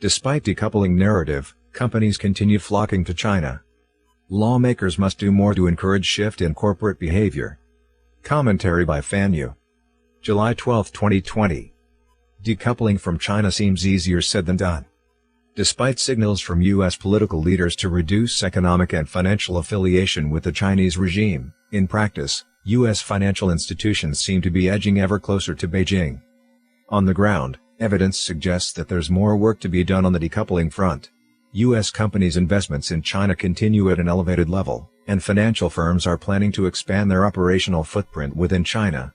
Despite decoupling narrative, companies continue flocking to China. Lawmakers must do more to encourage shift in corporate behavior. Commentary by Fanyu. July 12, 2020. Decoupling from China seems easier said than done. Despite signals from U.S. political leaders to reduce economic and financial affiliation with the Chinese regime, in practice, U.S. financial institutions seem to be edging ever closer to Beijing. On the ground, evidence suggests that there's more work to be done on the decoupling front. U.S. companies' investments in China continue at an elevated level, and financial firms are planning to expand their operational footprint within China.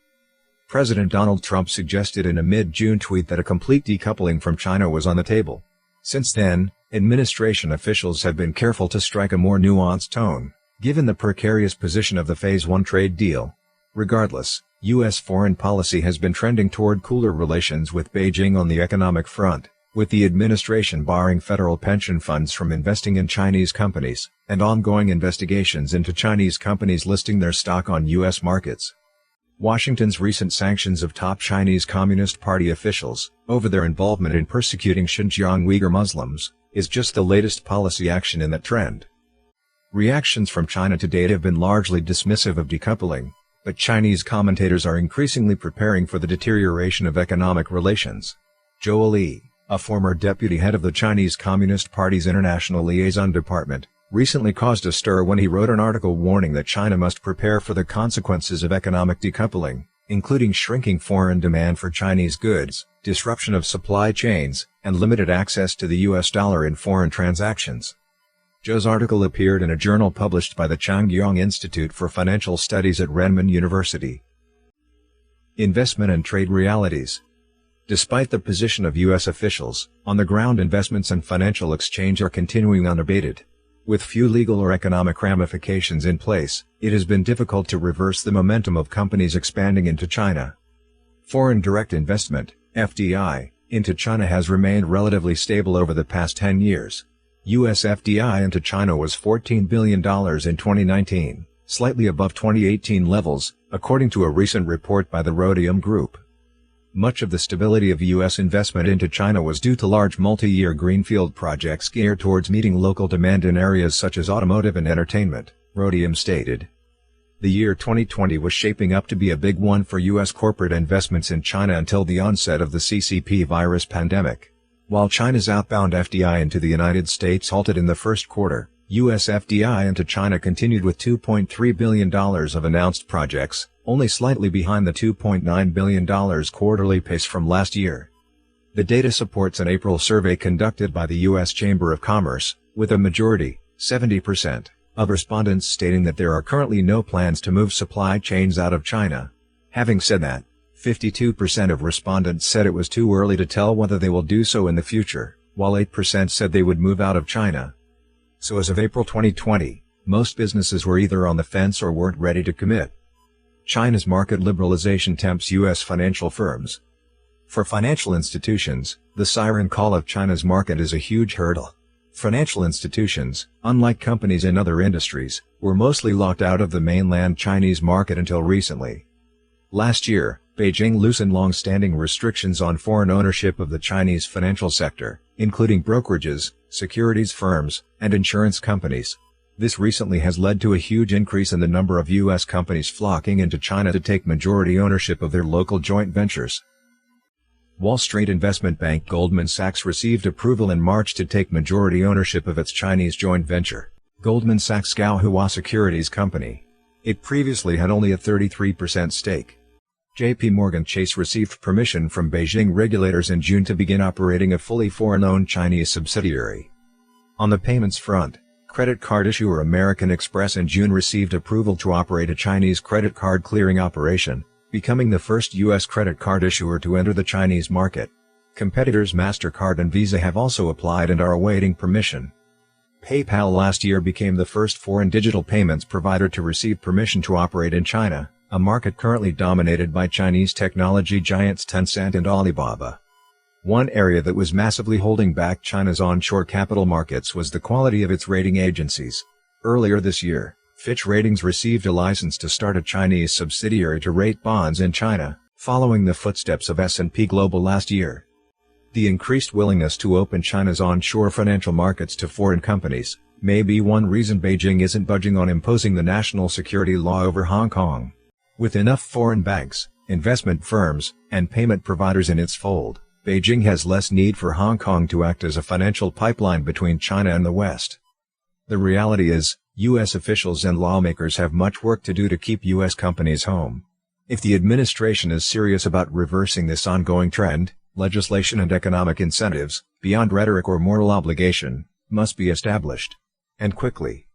President Donald Trump suggested in a mid-June tweet that a complete decoupling from China was on the table. Since then, administration officials have been careful to strike a more nuanced tone, given the precarious position of the Phase 1 trade deal. Regardless, U.S. foreign policy has been trending toward cooler relations with Beijing on the economic front, with the administration barring federal pension funds from investing in Chinese companies, and ongoing investigations into Chinese companies listing their stock on U.S. markets. Washington's recent sanctions of top Chinese Communist Party officials, over their involvement in persecuting Xinjiang Uyghur Muslims, is just the latest policy action in that trend. Reactions from China to date have been largely dismissive of decoupling, but Chinese commentators are increasingly preparing for the deterioration of economic relations. Zhou Li, a former deputy head of the Chinese Communist Party's International Liaison Department, recently caused a stir when he wrote an article warning that China must prepare for the consequences of economic decoupling, including shrinking foreign demand for Chinese goods, disruption of supply chains, and limited access to the US dollar in foreign transactions. Zhou's article appeared in a journal published by the Changyang Institute for Financial Studies at Renmin University. Investment and trade realities. Despite the position of U.S. officials, on the ground investments and financial exchange are continuing unabated. With few legal or economic ramifications in place, it has been difficult to reverse the momentum of companies expanding into China. Foreign direct investment, FDI, into China has remained relatively stable over the past 10 years. U.S. FDI into China was $14 billion in 2019, slightly above 2018 levels, according to a recent report by the Rhodium Group. Much of the stability of U.S. investment into China was due to large multi-year greenfield projects geared towards meeting local demand in areas such as automotive and entertainment, Rhodium stated. The year 2020 was shaping up to be a big one for U.S. corporate investments in China until the onset of the CCP virus pandemic. While China's outbound FDI into the United States halted in the first quarter, U.S. FDI into China continued with $2.3 billion of announced projects, only slightly behind the $2.9 billion quarterly pace from last year. The data supports an April survey conducted by the U.S. Chamber of Commerce, with a majority, 70%, of respondents stating that there are currently no plans to move supply chains out of China. Having said that, 52% of respondents said it was too early to tell whether they will do so in the future, while 8% said they would move out of China. So as of April 2020, most businesses were either on the fence or weren't ready to commit. China's market liberalization tempts U.S. financial firms. For financial institutions, the siren call of China's market is a huge hurdle. Financial institutions, unlike companies in other industries, were mostly locked out of the mainland Chinese market until recently. Last year, Beijing loosened long-standing restrictions on foreign ownership of the Chinese financial sector, including brokerages, securities firms, and insurance companies. This recently has led to a huge increase in the number of U.S. companies flocking into China to take majority ownership of their local joint ventures. Wall Street investment bank Goldman Sachs received approval in March to take majority ownership of its Chinese joint venture, Goldman Sachs Gaohua Securities Company. It previously had only a 33% stake. J.P. Morgan Chase received permission from Beijing regulators in June to begin operating a fully foreign-owned Chinese subsidiary. On the payments front, credit card issuer American Express in June received approval to operate a Chinese credit card clearing operation, becoming the first U.S. credit card issuer to enter the Chinese market. Competitors MasterCard and Visa have also applied and are awaiting permission. PayPal last year became the first foreign digital payments provider to receive permission to operate in China, a market currently dominated by Chinese technology giants Tencent and Alibaba. One area that was massively holding back China's onshore capital markets was the quality of its rating agencies. Earlier this year, Fitch Ratings received a license to start a Chinese subsidiary to rate bonds in China, following the footsteps of S&P Global last year. The increased willingness to open China's onshore financial markets to foreign companies may be one reason Beijing isn't budging on imposing the national security law over Hong Kong. With enough foreign banks, investment firms, and payment providers in its fold, Beijing has less need for Hong Kong to act as a financial pipeline between China and the West. The reality is, U.S. officials and lawmakers have much work to do to keep U.S. companies home. If the administration is serious about reversing this ongoing trend, legislation and economic incentives, beyond rhetoric or moral obligation, must be established. And quickly.